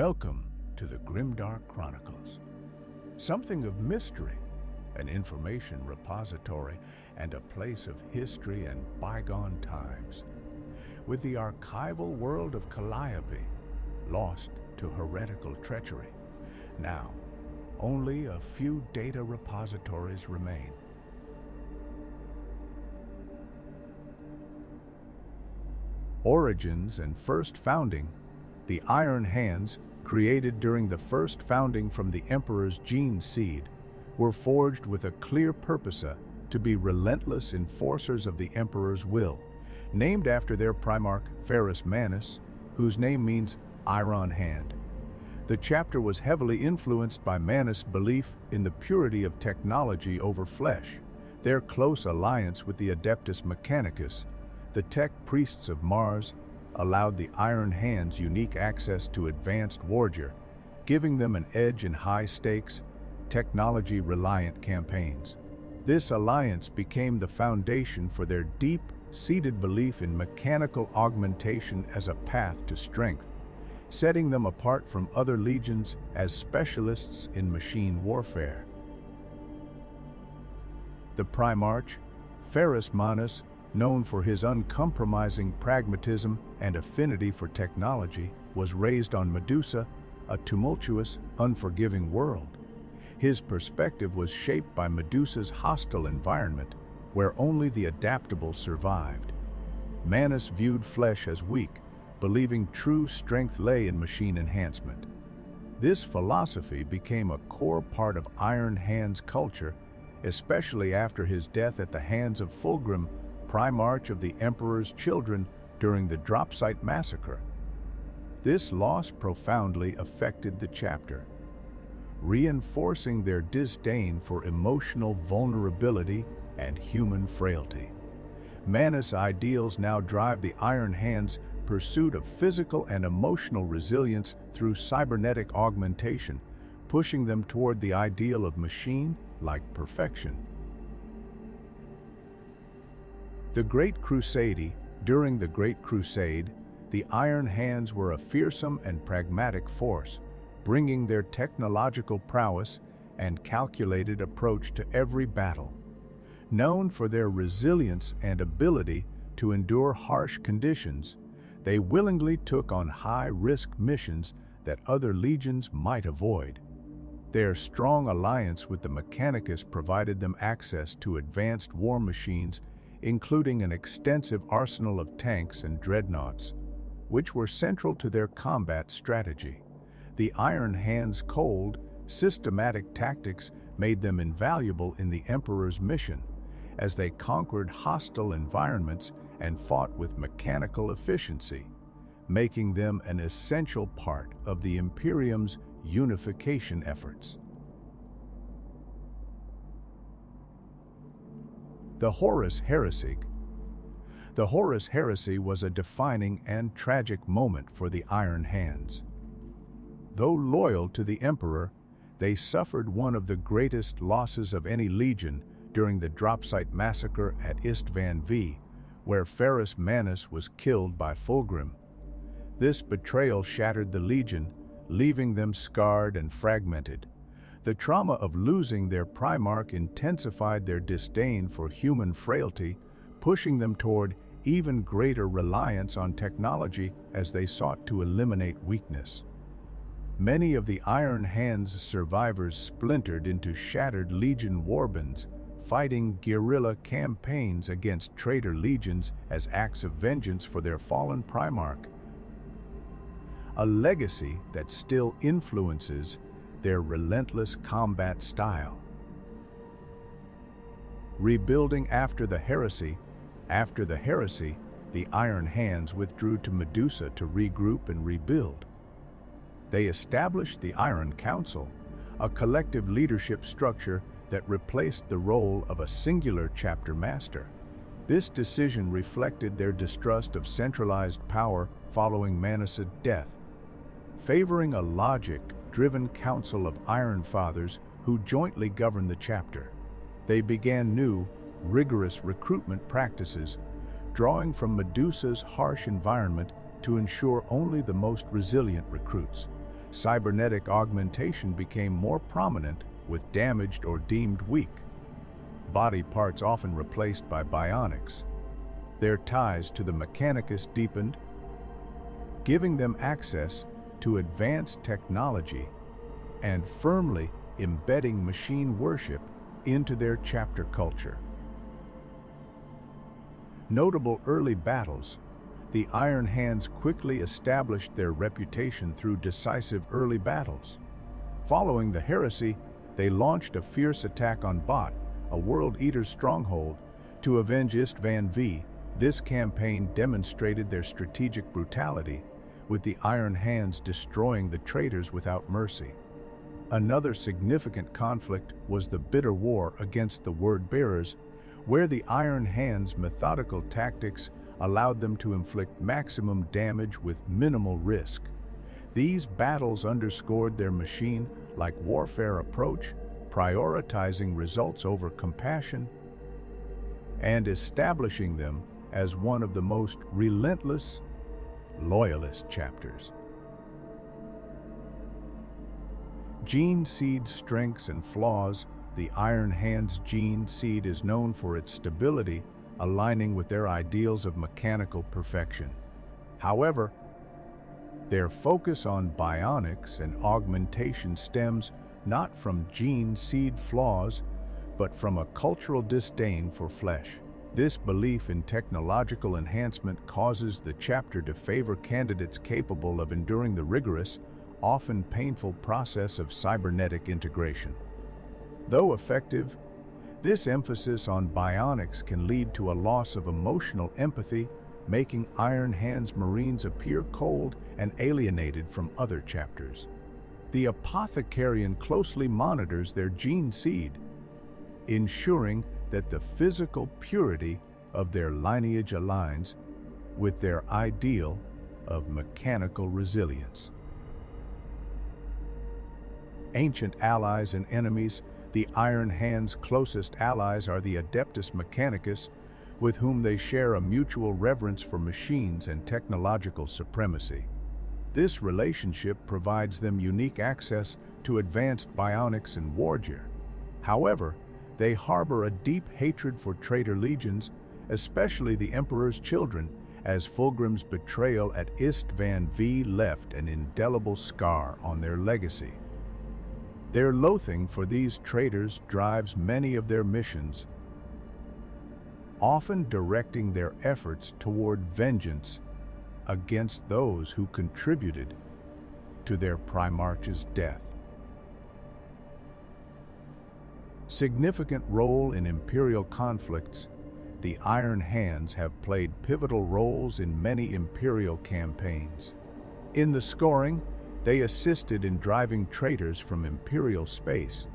Welcome to the Grimdark Chronicles. Something of mystery, an information repository, and a place of history and bygone times. With the archival world of Calliope lost to heretical treachery, now only a few data repositories remain. Origins and first founding. The Iron Hands, created during the first founding from the Emperor's gene seed, were forged with a clear purpose to be relentless enforcers of the Emperor's will, named after their primarch Ferrus Manus, whose name means Iron Hand. The chapter was heavily influenced by Manus' belief in the purity of technology over flesh. Their close alliance with the Adeptus Mechanicus, the tech priests of Mars, allowed the Iron Hands unique access to advanced wargear, giving them an edge in high-stakes, technology-reliant campaigns. This alliance became the foundation for their deep-seated belief in mechanical augmentation as a path to strength, setting them apart from other legions as specialists in machine warfare. The Primarch, Ferrus Manus, known for his uncompromising pragmatism and affinity for technology, was raised on Medusa, a tumultuous, unforgiving world. His perspective was shaped by Medusa's hostile environment, where only the adaptable survived. Manus viewed flesh as weak, believing true strength lay in machine enhancement. This philosophy became a core part of Iron Hand's culture, especially after his death at the hands of Fulgrim, Primarch of the Emperor's children, during the Dropsite massacre. This loss profoundly affected the chapter, reinforcing their disdain for emotional vulnerability and human frailty. Manus' ideals now drive the Iron Hands' pursuit of physical and emotional resilience through cybernetic augmentation, pushing them toward the ideal of machine-like perfection. The Great Crusade. During the Great Crusade, the Iron Hands were a fearsome and pragmatic force, bringing their technological prowess and calculated approach to every battle. Known for their resilience and ability to endure harsh conditions, they willingly took on high-risk missions that other legions might avoid. Their strong alliance with the Mechanicus provided them access to advanced war machines, including an extensive arsenal of tanks and dreadnoughts, which were central to their combat strategy. The Iron Hands' cold, systematic tactics made them invaluable in the Emperor's mission, as they conquered hostile environments and fought with mechanical efficiency, making them an essential part of the Imperium's unification efforts. The Horus heresy. The Horus heresy was a defining and tragic moment for the Iron Hands. Though loyal to the Emperor, they suffered one of the greatest losses of any legion during the Dropsite massacre at Istvan V, where Ferrus Manus was killed by Fulgrim. This betrayal shattered the legion, leaving them scarred and fragmented. The trauma of losing their Primarch intensified their disdain for human frailty, pushing them toward even greater reliance on technology as they sought to eliminate weakness. Many of the Iron Hands' survivors splintered into shattered legion warbands, fighting guerrilla campaigns against traitor legions as acts of vengeance for their fallen Primarch. A legacy that still influences their relentless combat style. Rebuilding after the heresy. After the heresy, the Iron Hands withdrew to Medusa to regroup and rebuild. They established the Iron Council, a collective leadership structure that replaced the role of a singular chapter master. This decision reflected their distrust of centralized power following Manus' death, favoring a logic-driven council of Iron Fathers who jointly governed the chapter. They began new, rigorous recruitment practices, drawing from Medusa's harsh environment to ensure only the most resilient recruits. cybernetic augmentation became more prominent with damaged or deemed weak body parts often replaced by bionics. Their ties to the Mechanicus deepened, giving them access to advanced technology and firmly embedding machine worship into their chapter culture. Notable early battles. The Iron Hands quickly established their reputation through decisive early battles. Following the heresy, they launched a fierce attack on Bot, a World Eater's stronghold, to avenge Istvan V. This campaign demonstrated their strategic brutality, with the Iron Hands destroying the traitors without mercy. Another significant conflict was the bitter war against the Word-Bearers, where the Iron Hands' methodical tactics allowed them to inflict maximum damage with minimal risk. These battles underscored their machine-like warfare approach, prioritizing results over compassion and establishing them as one of the most relentless, loyalist chapters. Gene Seed's strengths and flaws. The Iron Hands gene seed is known for its stability, aligning with their ideals of mechanical perfection. However, their focus on bionics and augmentation stems not from gene seed flaws, but from a cultural disdain for flesh. This belief in technological enhancement causes the chapter to favor candidates capable of enduring the rigorous, often painful process of cybernetic integration. Though effective, this emphasis on bionics can lead to a loss of emotional empathy, making Iron Hands Marines appear cold and alienated from other chapters. The Apothecarium closely monitors their gene seed, ensuring that the physical purity of their lineage aligns with their ideal of mechanical resilience. Ancient allies and enemies. The Iron Hands' closest allies are the Adeptus Mechanicus, with whom they share a mutual reverence for machines and technological supremacy. This relationship provides them unique access to advanced bionics and wargear. However, they harbor a deep hatred for traitor legions, especially the Emperor's children, as Fulgrim's betrayal at Istvan V left an indelible scar on their legacy. Their loathing for these traitors drives many of their missions, often directing their efforts toward vengeance against those who contributed to their Primarch's death. Significant role in Imperial conflicts. The Iron Hands have played pivotal roles in many Imperial campaigns. In the scoring, they assisted in driving traitors from Imperial space,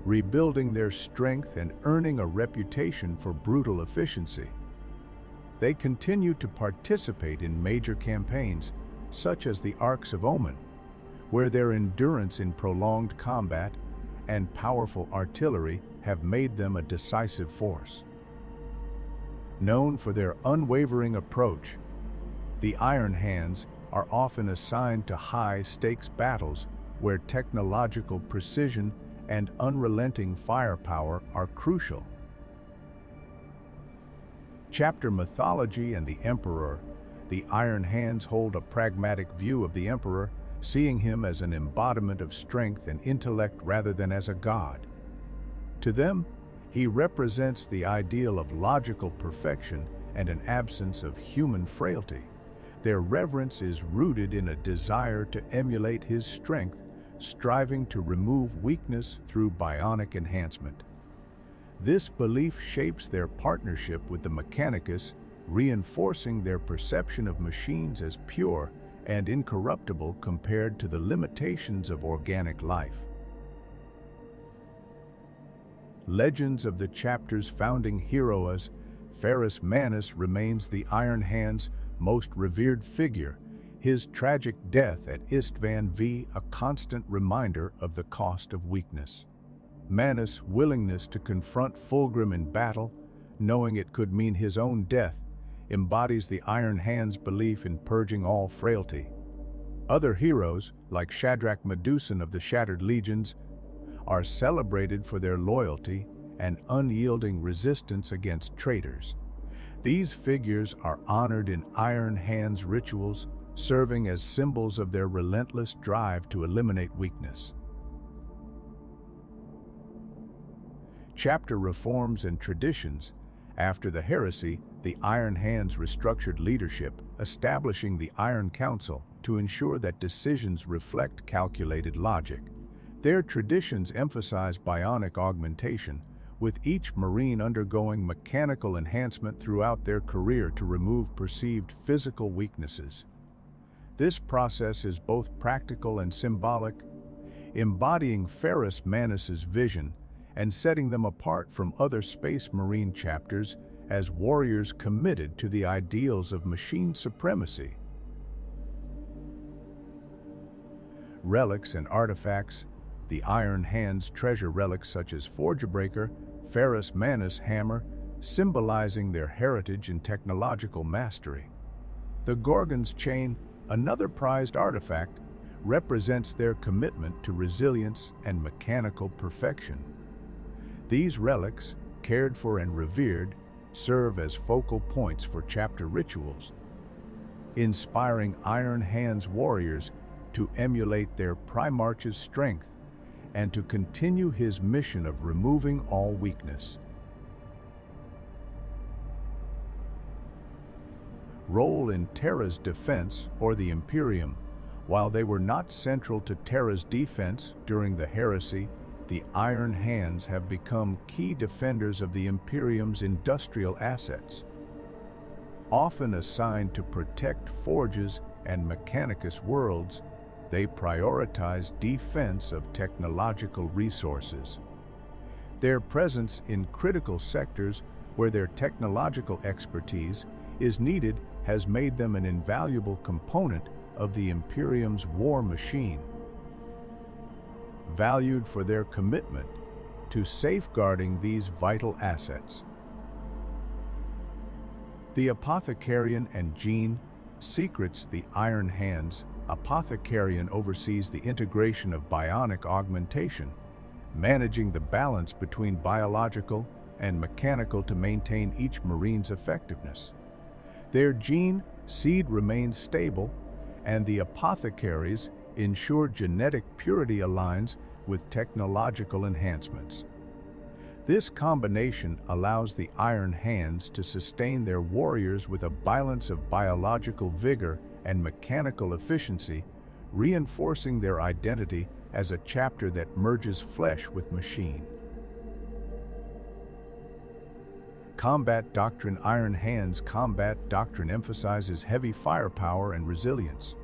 rebuilding their strength and earning a reputation for brutal efficiency. They continue to participate in major campaigns, such as the Arcs of Omen, where their endurance in prolonged combat and powerful artillery have made them a decisive force. Known for their unwavering approach, the Iron Hands are often assigned to high-stakes battles where technological precision and unrelenting firepower are crucial. Chapter Mythology and the Emperor. The Iron Hands hold a pragmatic view of the Emperor, seeing him as an embodiment of strength and intellect rather than as a god. To them, he represents the ideal of logical perfection and an absence of human frailty. Their reverence is rooted in a desire to emulate his strength, striving to remove weakness through bionic enhancement. This belief shapes their partnership with the Mechanicus, reinforcing their perception of machines as pure and incorruptible compared to the limitations of organic life. Legends of the chapter's founding hero. As Ferrus Manus remains the Iron Hands' most revered figure, his tragic death at Istvan V a constant reminder of the cost of weakness. Manus' willingness to confront Fulgrim in battle, knowing it could mean his own death, embodies the Iron Hands' belief in purging all frailty. Other heroes, like Shadrach Medusan of the Shattered Legions, are celebrated for their loyalty and unyielding resistance against traitors. These figures are honored in Iron Hands rituals, serving as symbols of their relentless drive to eliminate weakness. Chapter reforms and traditions. After the heresy, the Iron Hands restructured leadership, establishing the Iron Council to ensure that decisions reflect calculated logic. Their traditions emphasize bionic augmentation, with each Marine undergoing mechanical enhancement throughout their career to remove perceived physical weaknesses. This process is both practical and symbolic, embodying Ferrus Manus's vision and setting them apart from other Space Marine chapters as warriors committed to the ideals of machine supremacy. Relics and artifacts. The Iron Hands treasure relics such as Forgebreaker, Ferrus Manus hammer, symbolizing their heritage and technological mastery. The Gorgon's chain, another prized artifact, represents their commitment to resilience and mechanical perfection. These relics, cared for and revered, serve as focal points for chapter rituals, inspiring Iron Hands warriors to emulate their Primarch's strength and to continue his mission of removing all weakness. Role in Terra's defense, or the Imperium. While they were not central to Terra's defense during the heresy, the Iron Hands have become key defenders of the Imperium's industrial assets. Often assigned to protect forges and Mechanicus worlds, they prioritize defense of technological resources. Their presence in critical sectors where their technological expertise is needed has made them an invaluable component of the Imperium's war machine. Valued for their commitment to safeguarding these vital assets. The Apothecarium and Gene secrets. The Iron Hands Apothecarium oversees the integration of bionic augmentation, managing the balance between biological and mechanical to maintain each Marine's effectiveness. Their gene seed remains stable, and the apothecaries ensure genetic purity aligns with technological enhancements. This combination allows the Iron Hands to sustain their warriors with a balance of biological vigor and mechanical efficiency, reinforcing their identity as a chapter that merges flesh with machine. Combat Doctrine. Iron Hands combat doctrine emphasizes heavy firepower and resilience.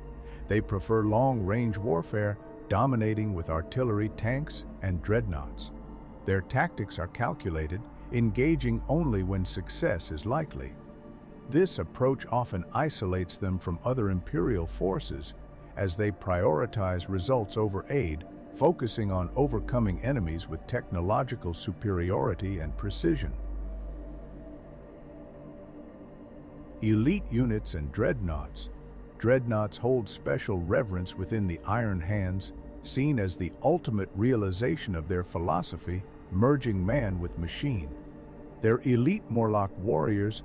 They prefer long-range warfare, dominating with artillery, tanks, and dreadnoughts. Their tactics are calculated, engaging only when success is likely. This approach often isolates them from other Imperial forces, as they prioritize results over aid, focusing on overcoming enemies with technological superiority and precision. Elite units and dreadnoughts. Dreadnoughts hold special reverence within the Iron Hands, seen as the ultimate realization of their philosophy, merging man with machine. Their elite Morlock warriors,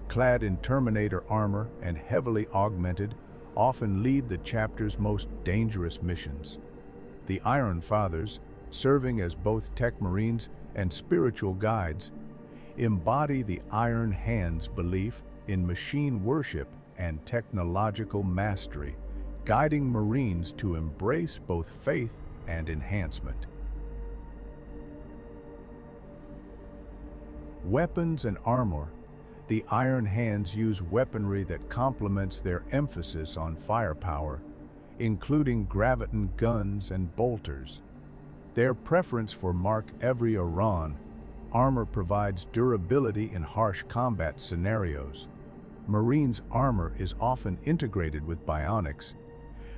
clad in Terminator armor and heavily augmented, often lead the chapter's most dangerous missions. The Iron Fathers, serving as both tech marines and spiritual guides, embody the Iron Hands' belief in machine worship and technological mastery, guiding Marines to embrace both faith and enhancement. Weapons and armor. The Iron Hands use weaponry that complements their emphasis on firepower, including graviton guns and bolters. Their preference for Mark Every Iran armor provides durability in harsh combat scenarios. Marines' armor is often integrated with bionics,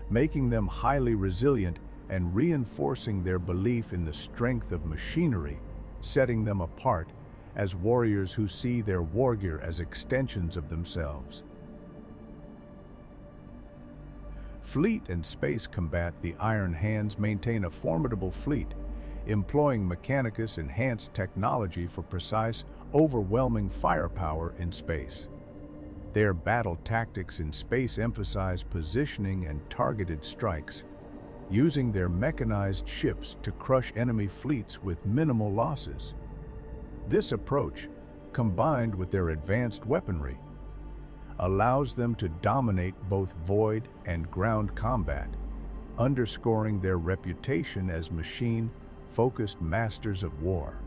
making them highly resilient and reinforcing their belief in the strength of machinery, setting them apart as warriors who see their wargear as extensions of themselves. Fleet and space combat. The Iron Hands maintain a formidable fleet, employing Mechanicus-enhanced technology for precise, overwhelming firepower in space. Their battle tactics in space emphasize positioning and targeted strikes, using their mechanized ships to crush enemy fleets with minimal losses. This approach, combined with their advanced weaponry, allows them to dominate both void and ground combat, underscoring their reputation as machine-focused masters of war.